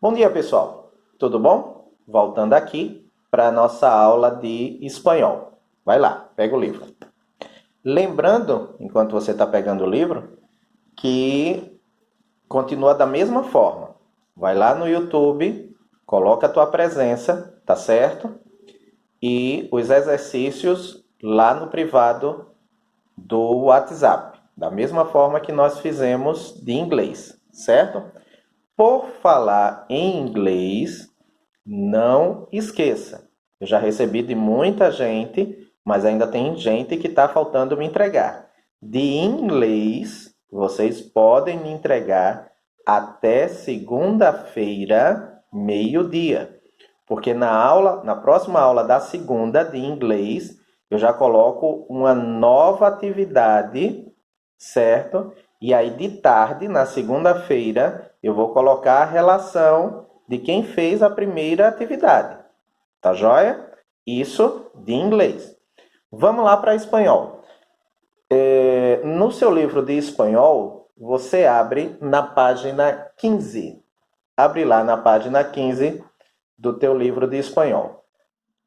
Bom dia, pessoal. Tudo bom? Voltando aqui para a nossa aula de espanhol. Vai lá, pega o livro. Lembrando, enquanto você está pegando o livro, que continua da mesma forma. Vai lá no YouTube, coloca a tua presença, tá certo? E os exercícios lá no privado do WhatsApp, da mesma forma que nós fizemos de inglês, certo? Por falar em inglês, não esqueça, eu já recebi de muita gente, mas ainda tem gente que está faltando me entregar. De inglês, vocês podem me entregar até segunda-feira, meio-dia. Porque na próxima aula da segunda de inglês, eu já coloco uma nova atividade, certo? E aí de tarde, na segunda-feira, eu vou colocar a relação de quem fez a primeira atividade. Tá joia? Isso de inglês. Vamos lá para espanhol. No seu livro de espanhol, você abre na página 15. Abre lá na página 15 do teu livro de espanhol.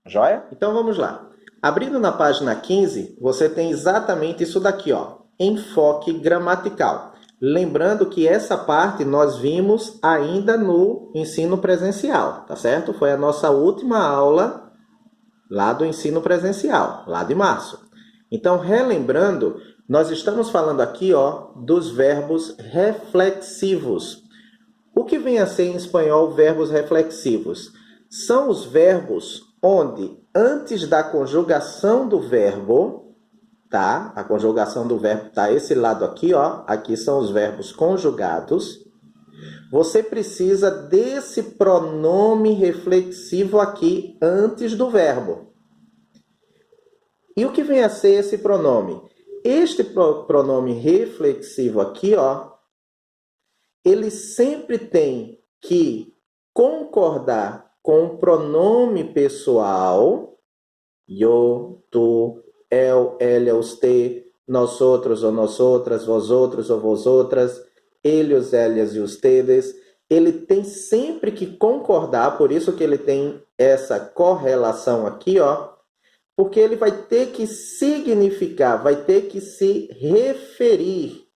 Joia? Então vamos lá. Abrindo na página 15, você tem exatamente isso daqui, ó. Enfoque gramatical. Lembrando que essa parte nós vimos ainda no ensino presencial, tá certo? Foi a nossa última aula lá do ensino presencial, lá de março. Então, relembrando, nós estamos falando aqui, ó, dos verbos reflexivos. O que vem a ser em espanhol verbos reflexivos? São os verbos onde, antes da conjugação do verbo, tá? A conjugação do verbo tá esse lado aqui, ó. Aqui são os verbos conjugados. Você precisa desse pronome reflexivo aqui antes do verbo. E o que vem a ser esse pronome? Este pronome reflexivo aqui, ó, ele sempre tem que concordar com o pronome pessoal, yo, tu, el, ella, usted, nós outros ou nós outras, vós outros ou vós outras, eles, elas e ustedes. Ele tem sempre que concordar, por isso que ele tem essa correlação aqui, ó, porque ele vai ter que significar, vai ter que se referir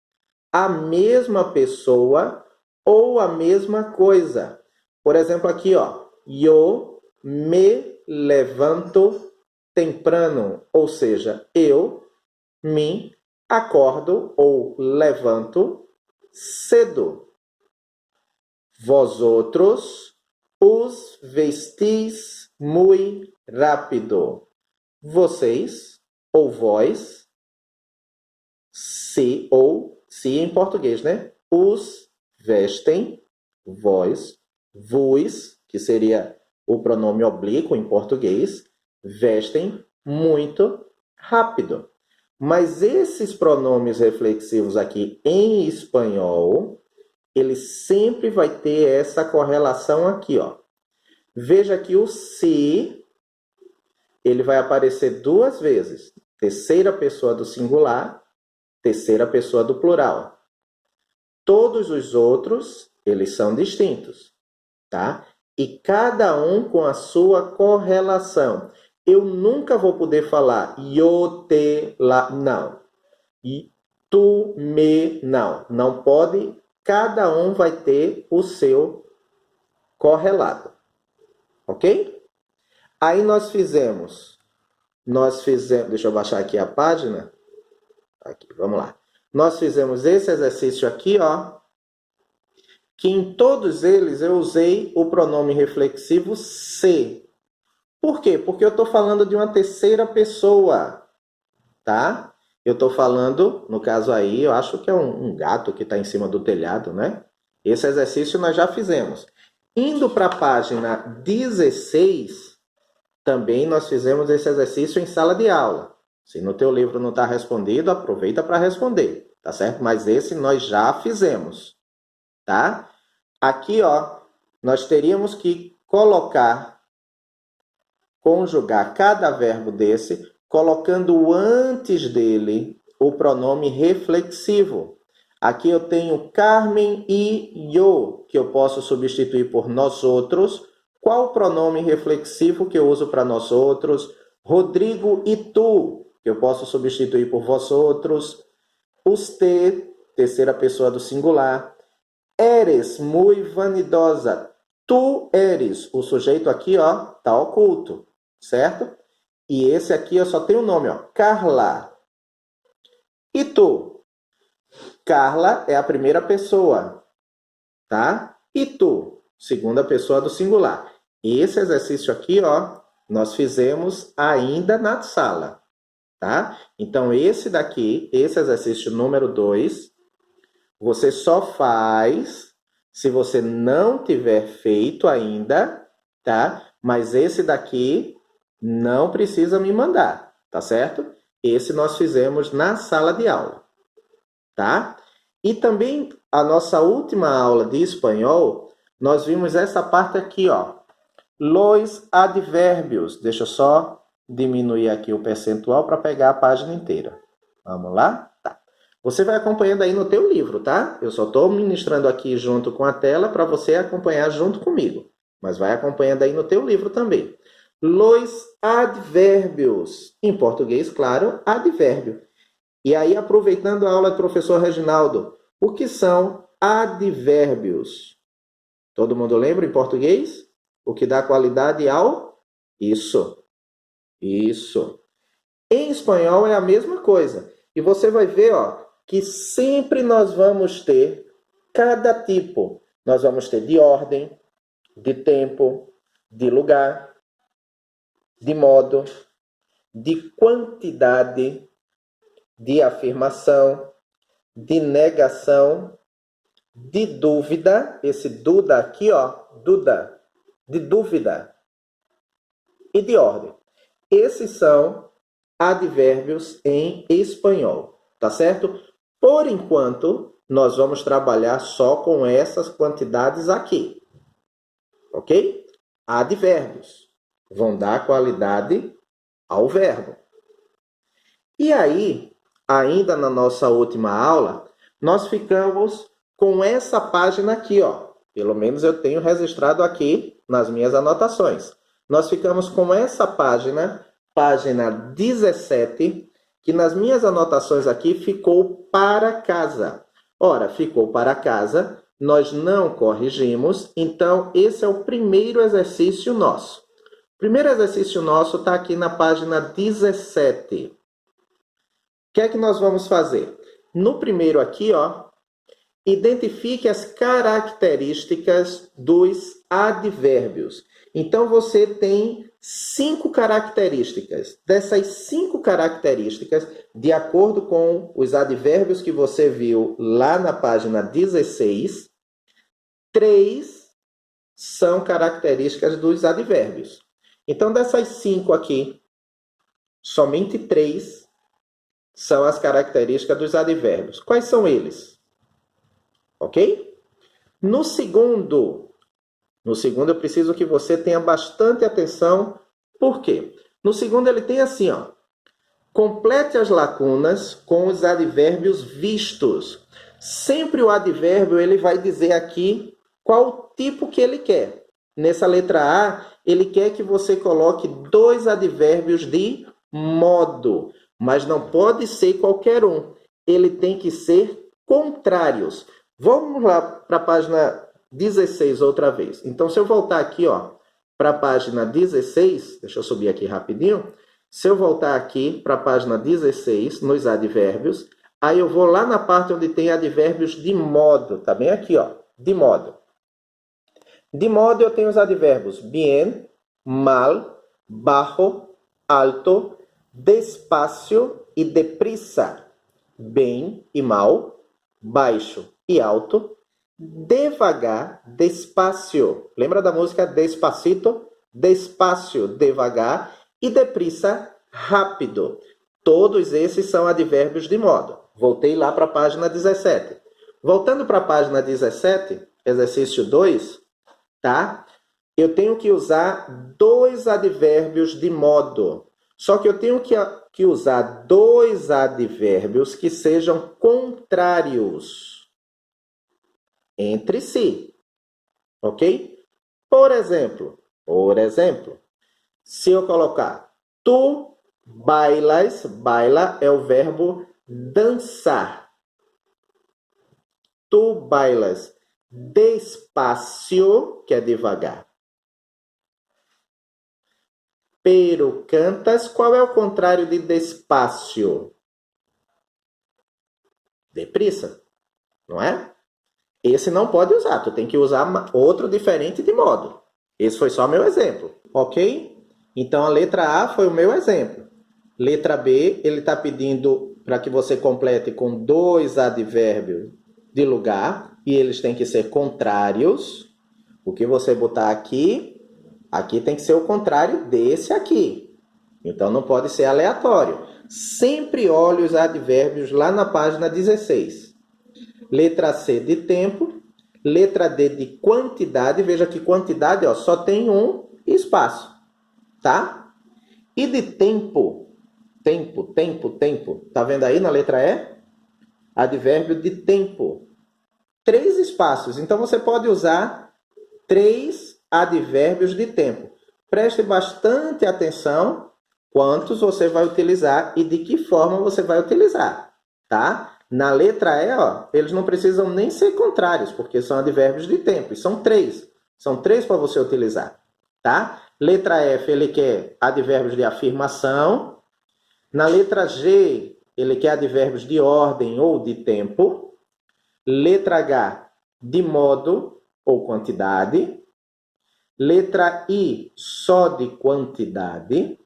à mesma pessoa ou à mesma coisa. Por exemplo, aqui, ó, yo me levanto temprano, ou seja, eu me acordo ou levanto cedo. Vosotros os vestis muy rápido. Vocês ou vós, se ou se em português, né? Os vestem, vós, vos, que seria o pronome oblíquo em português, vestem muito rápido. Mas esses pronomes reflexivos aqui em espanhol, ele sempre vai ter essa correlação aqui, ó. Veja que o se, ele vai aparecer duas vezes. Terceira pessoa do singular, terceira pessoa do plural. Todos os outros, eles são distintos, tá? E cada um com a sua correlação. Eu nunca vou poder falar yo te la, não. E tu me, não. Não pode, cada um vai ter o seu correlato. Ok? Aí nós fizemos, deixa eu baixar aqui a página. Aqui, vamos lá. Nós fizemos esse exercício aqui, ó, que em todos eles eu usei o pronome reflexivo se. Por quê? Porque eu estou falando de uma terceira pessoa, tá? Eu estou falando, no caso aí, eu acho que é um gato que está em cima do telhado, né? Esse exercício nós já fizemos. Indo para a página 16, também nós fizemos esse exercício em sala de aula. Se no teu livro não está respondido, aproveita para responder, tá certo? Mas esse nós já fizemos, tá? Aqui, ó, nós teríamos que conjugar cada verbo desse, colocando antes dele o pronome reflexivo. Aqui eu tenho Carmen e yo. que eu posso substituir por nós outros. Qual o pronome reflexivo que eu uso para nós outros? Rodrigo e tu, que eu posso substituir por vós outros. Usted, terceira pessoa do singular. Eres muy vanidosa. Tu eres. O sujeito aqui, ó, tá oculto, certo? E esse aqui eu só tenho o nome, ó, Carla. E tu? Carla é a primeira pessoa, tá? E tu? Segunda pessoa do singular. Esse exercício aqui, ó, nós fizemos ainda na sala, tá? Então, esse daqui, esse exercício número 2, você só faz se você não tiver feito ainda, tá? Mas esse daqui não precisa me mandar, tá certo? Esse nós fizemos na sala de aula, tá? E também a nossa última aula de espanhol, nós vimos essa parte aqui, ó. Los advérbios. Deixa eu só diminuir aqui o percentual para pegar a página inteira. Vamos lá? Tá. Você vai acompanhando aí no teu livro, tá? Eu só estou ministrando aqui junto com a tela para você acompanhar junto comigo. Mas vai acompanhando aí no teu livro também. Los advérbios. Em português, claro, advérbio. E aí, aproveitando a aula do professor Reginaldo, o que são advérbios? Todo mundo lembra em português? O que dá qualidade ao? Isso. Isso. Em espanhol é a mesma coisa. E você vai ver, ó, que sempre nós vamos ter cada tipo. Nós vamos ter de ordem, de tempo, de lugar, de modo, de quantidade, de afirmação, de negação, de dúvida, esse duda aqui, ó, duda, de dúvida, e de ordem. Esses são advérbios em espanhol, tá certo? Por enquanto, nós vamos trabalhar só com essas quantidades aqui, ok? Advérbios vão dar qualidade ao verbo. E aí, ainda na nossa última aula, nós ficamos com essa página aqui, ó. Pelo menos eu tenho registrado aqui nas minhas anotações. Nós ficamos com essa página, página 17, que nas minhas anotações aqui ficou para casa. Ora, ficou para casa, nós não corrigimos, então esse é o primeiro exercício nosso. O primeiro exercício nosso está aqui na página 17. O que é que nós vamos fazer? No primeiro aqui, ó, identifique as características dos advérbios. Então, você tem 5 características. Dessas 5 características, de acordo com os advérbios que você viu lá na página 16, 3 são características dos advérbios. Então, dessas 5 aqui, somente 3 são as características dos advérbios. Quais são eles? Ok? No segundo eu preciso que você tenha bastante atenção. Por quê? No segundo ele tem assim, ó. Complete as lacunas com os advérbios vistos. Sempre o advérbio ele vai dizer aqui qual o tipo que ele quer. Nessa letra A, ele quer que você coloque 2 advérbios de modo, mas não pode ser qualquer um. Ele tem que ser contrários. Vamos lá para a página 16 outra vez. Então, se eu voltar aqui, ó, para a página 16, deixa eu subir aqui rapidinho. Se eu voltar aqui para a página 16, nos advérbios, aí eu vou lá na parte onde tem advérbios de modo, tá bem aqui, ó, de modo. De modo eu tenho os advérbios bien, mal, bajo, alto, despacio e deprisa. Bem e mal, baixo e alto, devagar, despacio. Lembra da música Despacito? Despacio, devagar e deprisa, rápido. Todos esses são advérbios de modo. Voltei lá para a página 17. Voltando para a página 17, exercício 2, tá? Eu tenho que usar 2 advérbios de modo. Só que eu tenho que usar 2 advérbios que sejam contrários entre si. ok? Por exemplo, se eu colocar tu bailas, baila é o verbo dançar. Tu bailas despacio, que é devagar. Pero cantas, qual é o contrário de despacio? Depressa, não é? Esse não pode usar, tu tem que usar outro diferente de modo. Esse foi só meu exemplo, ok? Então a letra A foi o meu exemplo. Letra B, ele está pedindo para que você complete com 2 advérbios de lugar e eles têm que ser contrários. O que você botar aqui, aqui tem que ser o contrário desse aqui. Então não pode ser aleatório. Sempre olhe os advérbios lá na página 16. Letra C de tempo, letra D de quantidade. Veja que quantidade só tem um espaço, tá? E de tempo, tempo. Tá vendo aí na letra E? Advérbio de tempo. 3 espaços. Então você pode usar 3 advérbios de tempo. Preste bastante atenção quantos você vai utilizar e de que forma você vai utilizar, tá? Na letra E, eles não precisam nem ser contrários, porque são advérbios de tempo. E são 3. São 3 para você utilizar, tá? Letra F, ele quer advérbios de afirmação. Na letra G, ele quer advérbios de ordem ou de tempo. Letra H, de modo ou quantidade. Letra I, só de quantidade.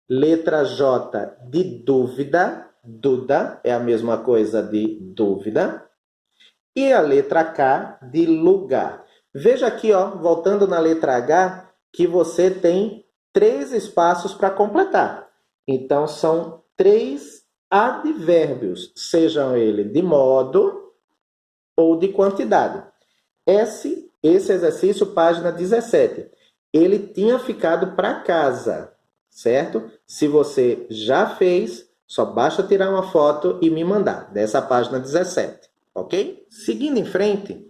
Letra J, de dúvida. Duda é a mesma coisa de dúvida. E a letra K, de lugar. Veja aqui, voltando na letra H, que você tem 3 espaços para completar. Então, são 3 advérbios, sejam eles de modo ou de quantidade. Esse exercício, página 17, ele tinha ficado para casa, certo? Se você já fez, só basta tirar uma foto e me mandar, dessa página 17, ok? Seguindo em frente,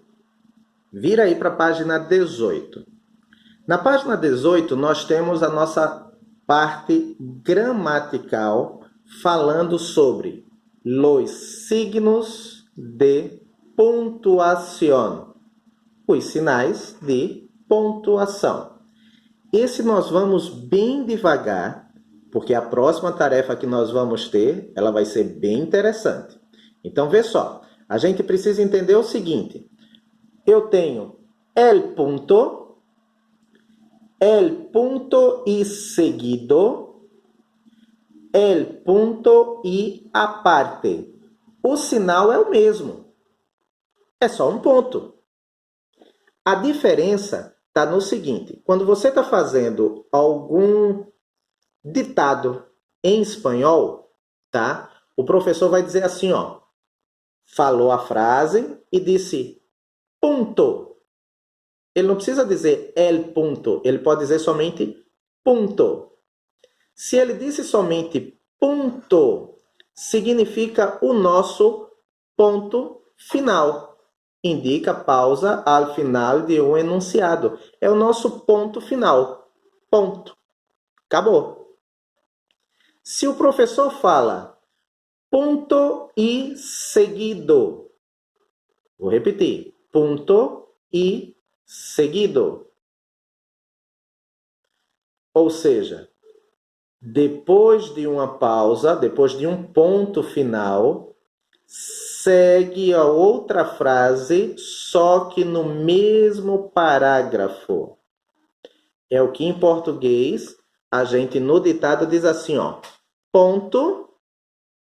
vira aí para a página 18. Na página 18, nós temos a nossa parte gramatical falando sobre los signos de pontuação, os sinais de pontuação. Esse nós vamos bem devagar, porque a próxima tarefa que nós vamos ter, ela vai ser bem interessante. Então, vê só, a gente precisa entender o seguinte, eu tenho el punto y seguido, el punto y aparte. O sinal é o mesmo, é só um ponto. A diferença está no seguinte, quando você está fazendo algum ditado em espanhol, tá? O professor vai dizer assim, falou a frase e disse punto. Ele não precisa dizer el punto, ele pode dizer somente punto. Se ele disse somente punto, significa o nosso ponto final. Indica pausa ao final de um enunciado. É o nosso ponto final. Ponto. Acabou. Se o professor fala ponto e seguido, vou repetir, ponto e seguido. Ou seja, depois de uma pausa, depois de um ponto final, segue a outra frase, só que no mesmo parágrafo. É o que em português a gente no ditado diz assim, ponto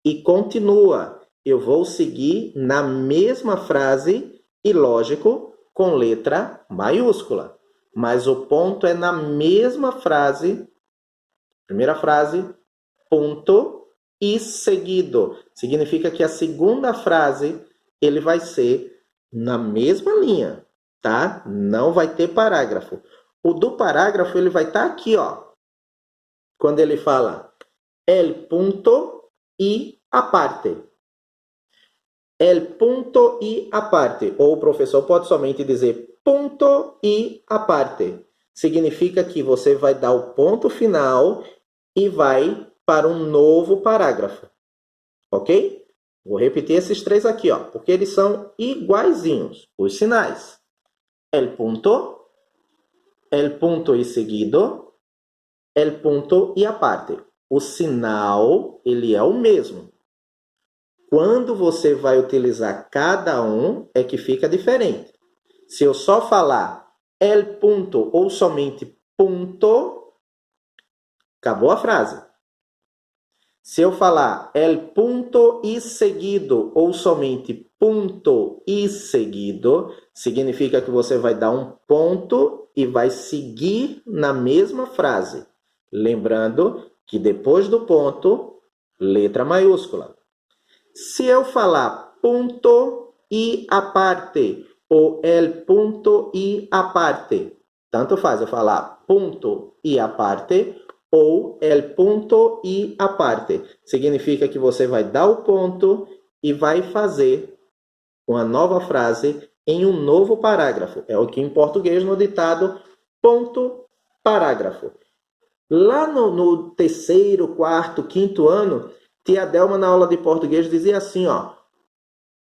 e continua. Eu vou seguir na mesma frase e, lógico, com letra maiúscula. Mas o ponto é na mesma frase, primeira frase, ponto e seguido. Significa que a segunda frase ele vai ser na mesma linha, tá? Não vai ter parágrafo. O do parágrafo ele vai estar aqui, quando ele fala el punto y aparte. el punto y aparte. Ou o professor pode somente dizer ponto e aparte. Significa que você vai dar o ponto final e vai para um novo parágrafo. Ok? Vou repetir esses três aqui, ó, porque eles são iguaizinhos, os sinais. El punto y seguido, el punto y aparte. O sinal, ele é o mesmo. Quando você vai utilizar cada um, é que fica diferente. Se eu só falar el punto ou somente punto, acabou a frase. Se eu falar el punto y seguido ou somente punto y seguido, significa que você vai dar um ponto e vai seguir na mesma frase. Lembrando que depois do ponto, letra maiúscula. Se eu falar punto y aparte ou el punto y aparte, tanto faz eu falar ponto y aparte ou el punto y aparte. Significa que você vai dar o ponto e vai fazer uma nova frase em um novo parágrafo. É o que em português no ditado ponto parágrafo. Lá no terceiro, quarto, quinto ano, tia Delma na aula de português dizia assim, ó,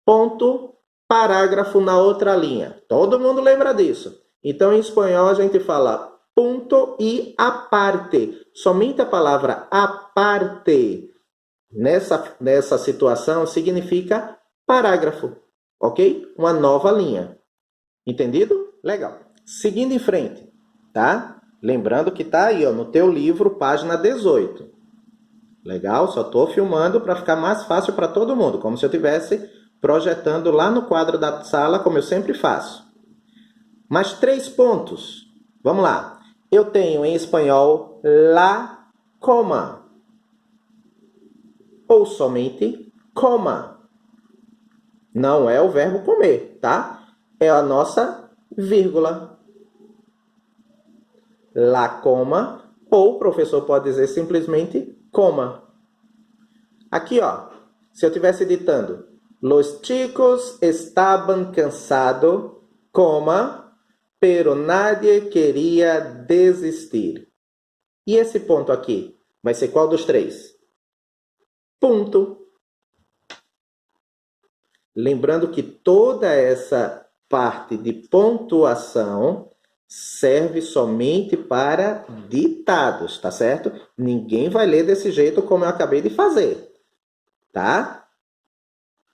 ponto parágrafo na outra linha. Todo mundo lembra disso. Então, em espanhol, a gente fala punto y aparte. Somente a palavra aparte nessa situação significa parágrafo, ok? Uma nova linha. Entendido? Legal. Seguindo em frente, tá? Lembrando que tá aí, ó, no teu livro, página 18. Legal? Só estou filmando para ficar mais fácil para todo mundo, como se eu estivesse projetando lá no quadro da sala, como eu sempre faço. Mais 3 pontos. Vamos lá. Eu tenho em espanhol la coma. Ou somente coma. Não é o verbo comer, tá? É a nossa vírgula. La coma. Ou o professor pode dizer simplesmente coma. Aqui, ó. Se eu estivesse ditando los chicos estaban cansados, coma, pero nadie queria desistir. E esse ponto aqui vai ser qual dos três? Ponto. Lembrando que toda essa parte de pontuação serve somente para ditados, tá certo? Ninguém vai ler desse jeito como eu acabei de fazer, tá?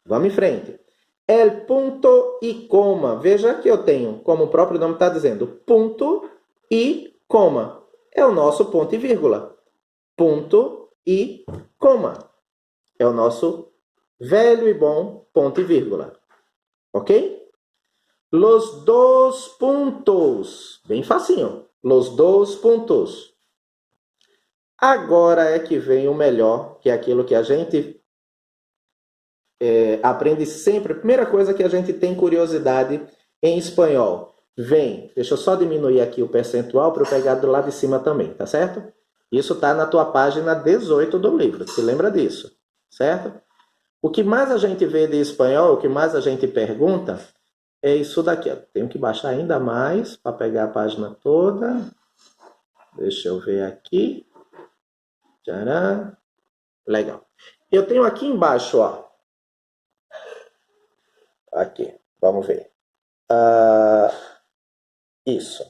Vamos em frente. El punto y coma. Veja que eu tenho, como o próprio nome está dizendo, ponto e coma. É o nosso ponto e vírgula. Ponto e coma. É o nosso velho e bom ponto e vírgula. Ok? Los dos puntos. Bem facinho. Los dos puntos. Agora é que vem o melhor, que é aquilo que a gente aprende sempre. A primeira coisa que a gente tem curiosidade em espanhol. Deixa eu só diminuir aqui o percentual para eu pegar do lado de cima também, tá certo? Isso está na tua página 18 do livro, se lembra disso, certo? O que mais a gente vê de espanhol, o que mais a gente pergunta, é isso daqui. Ó. Tenho que baixar ainda mais para pegar a página toda. Deixa eu ver aqui. Tcharam. Legal. Eu tenho aqui embaixo, ó. Aqui, vamos ver. Isso.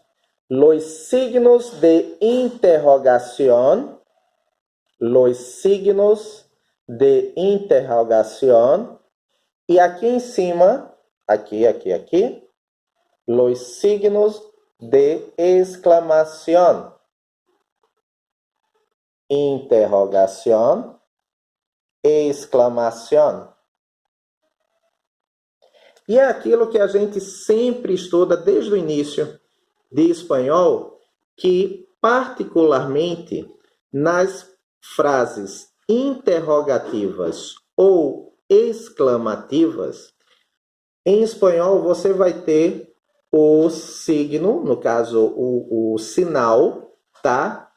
Los signos de interrogación. Los signos de interrogación. E aqui em cima, aqui, los signos de exclamación. Interrogación, exclamación. E é aquilo que a gente sempre estuda desde o início de espanhol, que particularmente nas frases interrogativas ou exclamativas, em espanhol você vai ter o signo, no caso o sinal, tá?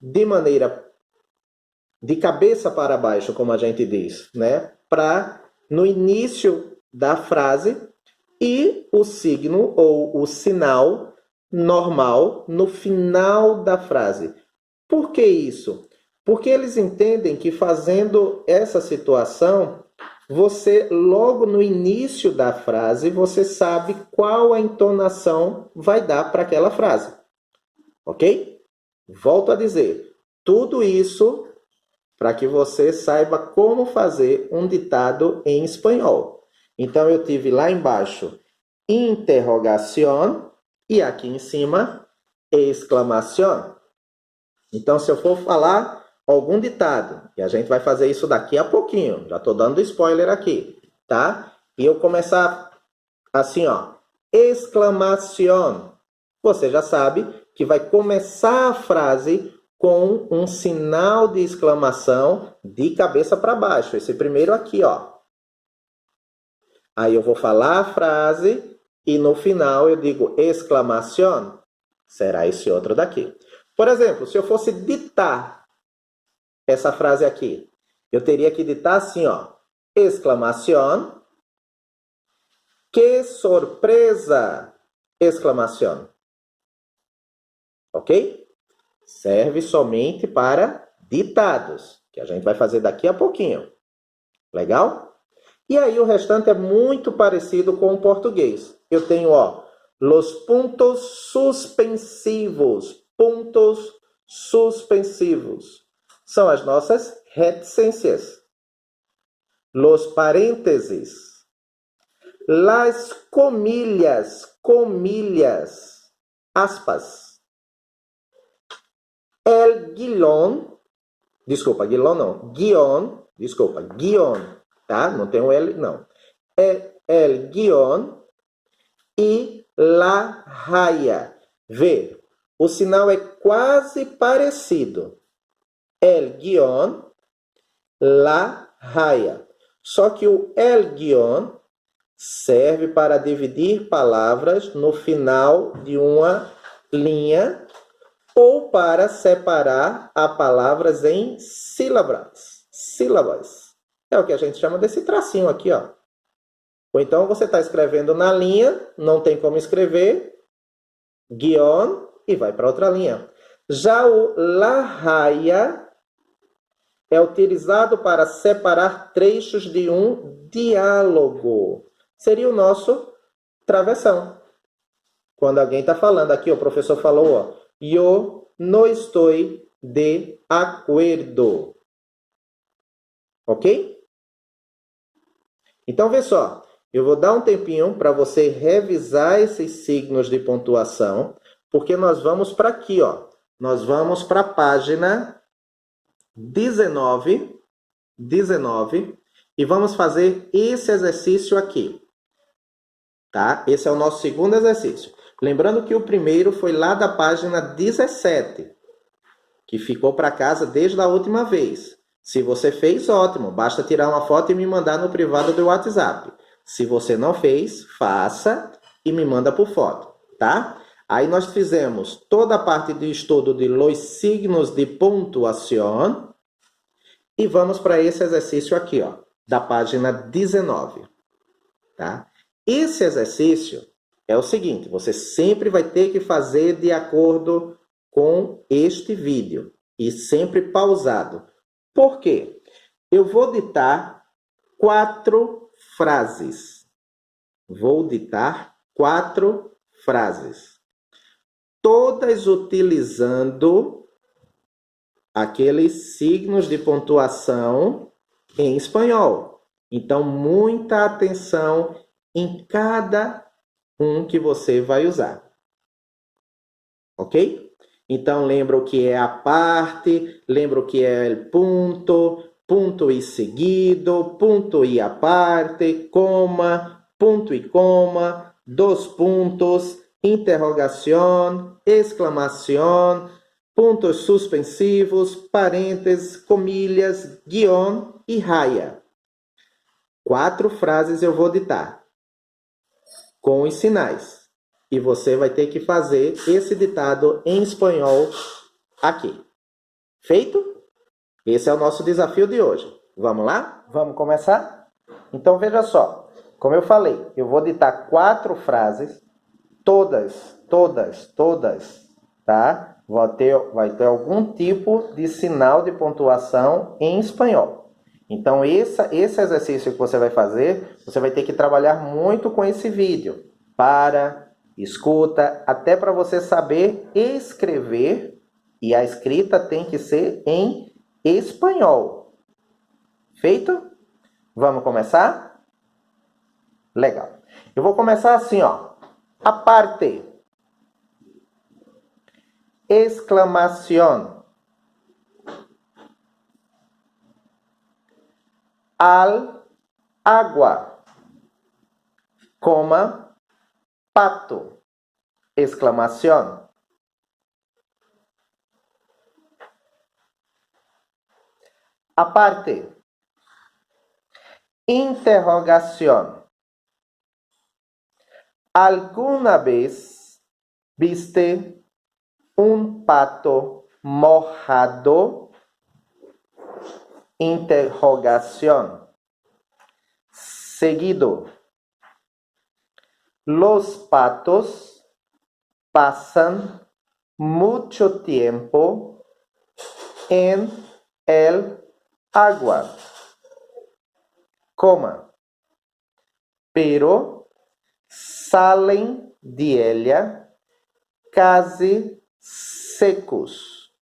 De maneira de cabeça para baixo, como a gente diz, né? Para no início da frase e o signo ou o sinal normal no final da frase. Por que isso? Porque eles entendem que fazendo essa situação, você, logo no início da frase, você sabe qual a entonação vai dar para aquela frase. Ok? Volto a dizer, tudo isso para que você saiba como fazer um ditado em espanhol. Então, eu tive lá embaixo interrogación e aqui em cima exclamación. Então, se eu for falar algum ditado, e a gente vai fazer isso daqui a pouquinho, já estou dando spoiler aqui, tá? E eu começar assim, ó, exclamación. Você já sabe que vai começar a frase com um sinal de exclamação de cabeça para baixo. Esse primeiro aqui, ó. Aí eu vou falar a frase e no final eu digo exclamación. Será esse outro daqui. Por exemplo, se eu fosse ditar essa frase aqui, eu teria que ditar assim, ó. Exclamación. Que surpresa! Exclamación. Ok? Serve somente para ditados, que a gente vai fazer daqui a pouquinho. Legal? E aí o restante é muito parecido com o português. Eu tenho, ó, los puntos suspensivos. Pontos suspensivos. São as nossas reticências. Los parênteses. Las comillas. Comillas. Aspas. El guión. Desculpa, guión não. Guión. Desculpa, guión. Tá? Não tem o L, não. El guión e la raya. Vê. O sinal é quase parecido. El guión, la raya. Só que o el guión serve para dividir palavras no final de uma linha ou para separar as palavras em sílabas. Sílabas. É o que a gente chama desse tracinho aqui, ó. Ou então você está escrevendo na linha, não tem como escrever, guión, e vai para outra linha. Já o la raya é utilizado para separar trechos de um diálogo. Seria o nosso travessão. Quando alguém está falando, aqui o professor falou, ó, yo no estoy de acuerdo. Ok? Então, vê só. Eu vou dar um tempinho para você revisar esses signos de pontuação, porque nós vamos para aqui, ó. Nós vamos para a página 19, e vamos fazer esse exercício aqui. Tá? Esse é o nosso segundo exercício. Lembrando que o primeiro foi lá da página 17, que ficou para casa desde a última vez. Se você fez, ótimo. Basta tirar uma foto e me mandar no privado do WhatsApp. Se você não fez, faça e me manda por foto, tá? Aí nós fizemos toda a parte de estudo de los signos de pontuação e vamos para esse exercício aqui, ó, da página 19, tá? Esse exercício é o seguinte, você sempre vai ter que fazer de acordo com este vídeo e sempre pausado. Por quê? Eu vou ditar 4 frases. Vou ditar 4 frases. Todas utilizando aqueles signos de pontuação em espanhol. Então, muita atenção em cada um que você vai usar. Ok? Então, lembra o que é a parte, lembra o que é o ponto, ponto e seguido, ponto e a parte, coma, ponto e coma, 2 pontos, interrogação, exclamação, pontos suspensivos, parênteses, comilhas, guión e raya. 4 frases eu vou ditar com os sinais. E você vai ter que fazer esse ditado em espanhol aqui. Feito? Esse é o nosso desafio de hoje. Vamos lá? Vamos começar? Então, veja só. Como eu falei, eu vou ditar 4 frases, todas, tá? Vai ter algum tipo de sinal de pontuação em espanhol. Então, esse exercício que você vai fazer, você vai ter que trabalhar muito com esse vídeo. Para, escuta, até para você saber escrever, e a escrita tem que ser em espanhol. Feito? Vamos começar? Legal. Eu vou começar assim, ó. Aparte. Exclamación. Al agua. Coma pato. Exclamación. Aparte. Interrogación. ¿Alguna vez viste un pato mojado? Interrogación. Seguido. Los patos pasan mucho tiempo en el agua. Coma. Pero salen de ella casi secos.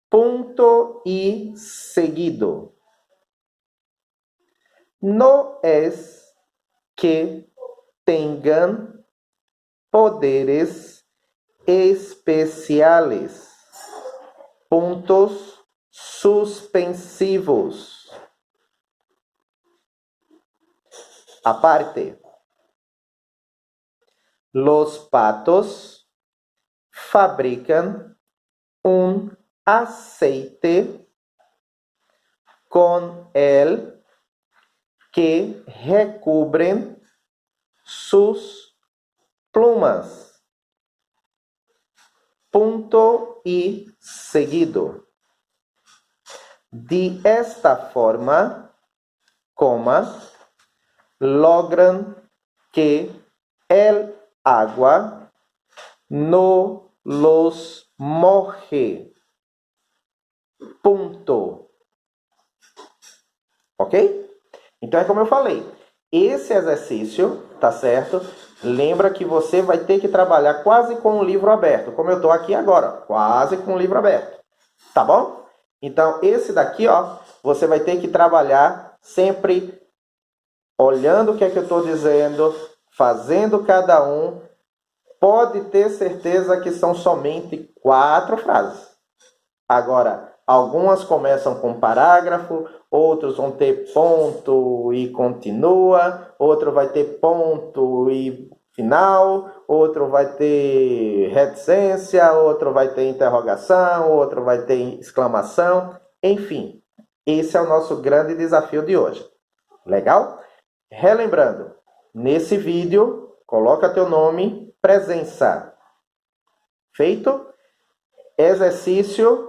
Punto y seguido. No es que tengan poderes especiales. Puntos suspensivos. Aparte. Los patos fabrican un aceite con el que recubren sus plumas. Punto y seguido. De esta forma, coma, logran que el agua no los moje. Ponto. Ok? Então é como eu falei. Esse exercício, tá certo? Lembra que você vai ter que trabalhar quase com o livro aberto. Como eu estou aqui agora. Quase com o livro aberto. Tá bom? Então, esse daqui, ó. Você vai ter que trabalhar sempre olhando o que é que eu estou dizendo. Fazendo cada um. Pode ter certeza que são somente 4 frases. Agora, algumas começam com parágrafo, outros vão ter ponto e continua, outro vai ter ponto e final, outro vai ter reticência, outro vai ter interrogação, outro vai ter exclamação. Enfim, esse é o nosso grande desafio de hoje. Legal? Relembrando, nesse vídeo, coloca teu nome, presença. Feito? Exercício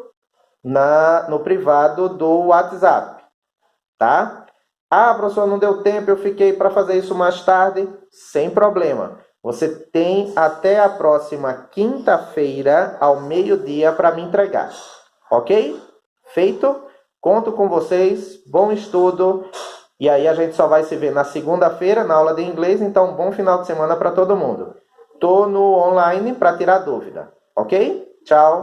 no privado do WhatsApp, tá? Ah, professor, não deu tempo, eu fiquei para fazer isso mais tarde. Sem problema. Você tem até a próxima quinta-feira, ao meio-dia, para me entregar. Ok? Feito? Conto com vocês. Bom estudo. E aí a gente só vai se ver na segunda-feira, na aula de inglês. Então, bom final de semana para todo mundo. Tô no online para tirar dúvida. Ok? Tchau.